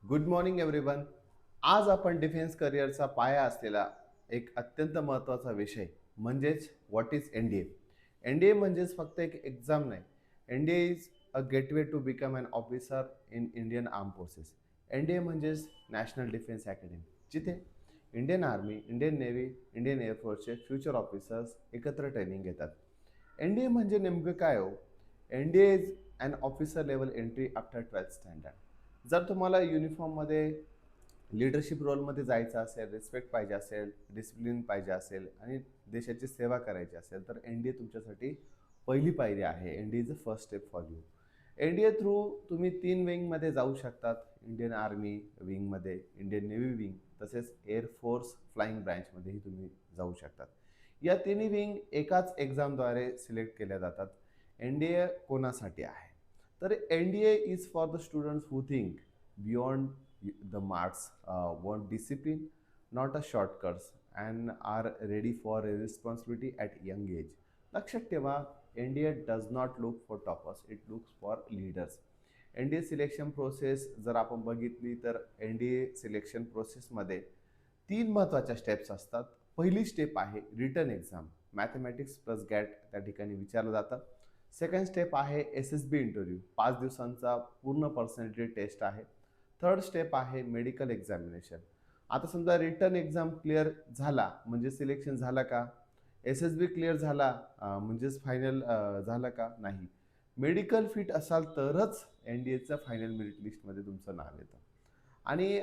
Good morning everyone. आज आपण defence करिअरचा पाया असलेला एक अत्यंत महत्त्वाचा विषय म्हणजेच व्हॉट इज एन-डी-ए. एन-डी-ए म्हणजेच फक्त एक एक्झाम नाही. NDA is a gateway to become an officer in Indian arm forces. NDA म्हणजेच नॅशनल डिफेन्स अकॅडमी, जिथे Indian army, Indian navy, Indian एअरफोर्सचे फ्युचर ऑफिसर्स एकत्र ट्रेनिंग घेतात. एन-डी-ए म्हणजे नेमकं काय हो? NDA is an officer level entry after 12th standard. जर तुम्हाला युनिफॉर्ममध्ये लीडरशिप रोलमध्ये जायचं असेल, रिस्पेक्ट पाहिजे असेल, डिसिप्लिन पाहिजे असेल आणि देशाची सेवा करायची असेल, तर एन-डी-ए तुमच्यासाठी पहिली पायरी आहे. NDA is a first step for you. NDA through तुम्ही 3 विंगमध्ये जाऊ शकतात. इंडियन आर्मी विंगमध्ये, इंडियन नेव्ही विंग, तसेच एअरफोर्स फ्लाइंग ब्रँचमध्येही तुम्ही जाऊ शकतात. या तिन्ही विंग एकाच एक्झामद्वारे सिलेक्ट केल्या जातात. एन-डी-ए कोणासाठी आहे? तर NDA is for the students who think beyond the marks, want discipline, not a shortcuts, and are ready for a responsibility at young age. लक्षात ठेवा, NDA does not look for toppers, it looks for leaders. NDA selection process जर आपण बघितली तर NDA selection प्रोसेसमध्ये 3 महत्त्वाच्या steps असतात. पहिली स्टेप आहे written exam. Mathematics plus GAT त्या ठिकाणी विचारलं जातं. सेकंड स्टेप आहे एस-एस-बी इंटरव्ह्यू. 5 दिवसांचा पूर्ण पर्सनॅलिटी टेस्ट आहे. थर्ड स्टेप आहे मेडिकल एक्झामिनेशन. आता समजा रिटन एक्झाम क्लिअर झाला म्हणजे सिलेक्शन झाला का? एस-एस-बी क्लिअर झाला म्हणजेच फायनल झालं का? नाही. मेडिकल फिट असाल तरच एन-डी-एचं फायनल मेरिट लिस्टमध्ये तुमचं नाव येतं. आणि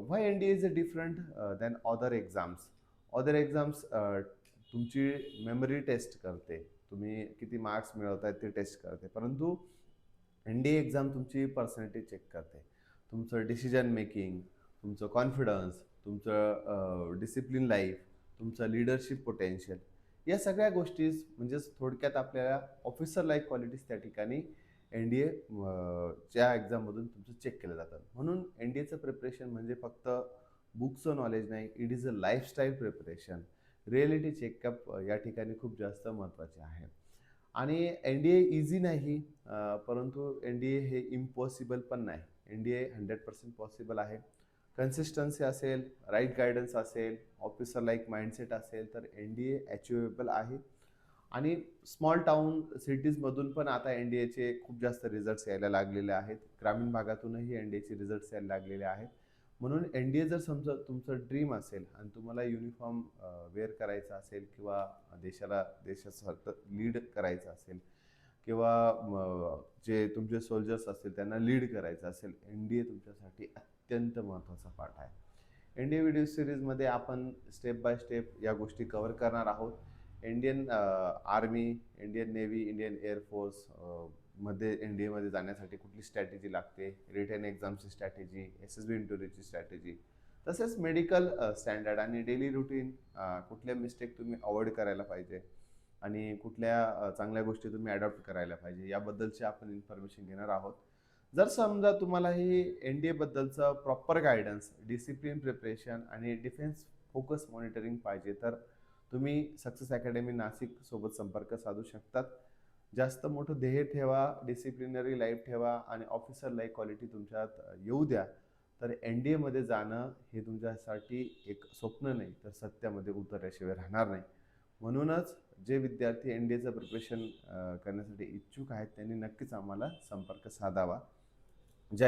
why NDA is a different than other exams. Other exams तुमची मेमरी टेस्ट करते. तुम्ही किती मार्क्स मिळवताय ते टेस्ट करते. परंतु एन-डी-ए एक्झाम तुमची पर्सनॅलिटी चेक करते. तुमचं डिसिजन मेकिंग, तुमचं कॉन्फिडन्स, तुमचं डिसिप्लिन लाईफ, तुमचं लीडरशिप पोटेन्शियल, या सगळ्या गोष्टी म्हणजेच थोडक्यात आपल्याला ऑफिसर लाईक क्वालिटीज त्या ठिकाणी एन-डी-ए च्या एक्झाममधून तुमचं चेक केलं जातं. म्हणून एन-डी-एचं प्रिपरेशन म्हणजे फक्त बुकचं नॉलेज नाही, it is a lifestyle preparation. Reality checkup या ठिकाणी खूप जास्त महत्त्वाचे आहे. आणि एन-डी-ए इझी नाही, परंतु एन-डी-ए हे इम्पॉसिबल पण नाही. एन-डी-ए 100% पॉसिबल आहे. कन्सिस्टन्सी असेल, राईट गाईडन्स असेल, ऑफिसर लाईक माइंडसेट असेल तर एन-डी-ए अचिवेबल आहे. आणि स्मॉल टाउन सिटीजमधून पण आता एन-डी-एचे खूप जास्त रिझल्ट्स यायला लागलेले आहेत. ग्रामीण भागातूनही एन-डी-एचे रिझल्ट्स यायला लागलेले आहेत. म्हणून एन-डी-ए जर समजा तुमचं ड्रीम असेल आणि तुम्हाला युनिफॉर्म वेअर करायचा असेल किंवा देशासारखं लीड करायचं असेल किंवा जे तुमचे सोल्जर्स असतील त्यांना लीड करायचं असेल, एन-डी-ए तुमच्यासाठी अत्यंत महत्त्वाचा पार्ट आहे. एन-डी-ए व्हिडिओ सिरीजमध्ये आपण स्टेप बाय स्टेप या गोष्टी कव्हर करणार आहोत. Indian army, Indian navy, Indian air force मध्ये एन-डी-एमध्ये जाण्यासाठी कुठली स्ट्रॅटेजी लागते, रिटन एक्झामची स्ट्रॅटेजी, एस-एस-बी इंटरव्ह्यूची स्ट्रॅटेजी, तसेच मेडिकल स्टँडर्ड आणि डेली रुटीन, कुठल्या मिस्टेक तुम्ही अवॉइड करायला पाहिजे आणि कुठल्या चांगल्या गोष्टी तुम्ही अडॉप्ट करायला पाहिजे, याबद्दलची आपण इन्फॉर्मेशन घेणार आहोत. जर समजा तुम्हाला ही एन-डी-ए बद्दलचं प्रॉपर गायडन्स, डिसिप्लिन प्रिपरेशन आणि डिफेन्स फोकस मॉनिटरिंग पाहिजे तर तुम्ही सक्सेस अकॅडमी नाशिक सोबत संपर्क साधू शकतात. जास्त मोठं ध्येय ठेवा, डिसिप्लिनरी लाईफ ठेवा आणि ऑफिसर लाईक क्वालिटी तुमच्यात येऊ द्या. तर एन-डी-एमध्ये जाणं हे तुमच्यासाठी एक स्वप्न नाही तर सत्यामध्ये उतरल्याशिवाय राहणार नाही. म्हणूनच जे विद्यार्थी एन-डी-एचं प्रिपरेशन करण्यासाठी इच्छुक आहेत त्यांनी नक्कीच आम्हाला संपर्क साधावा.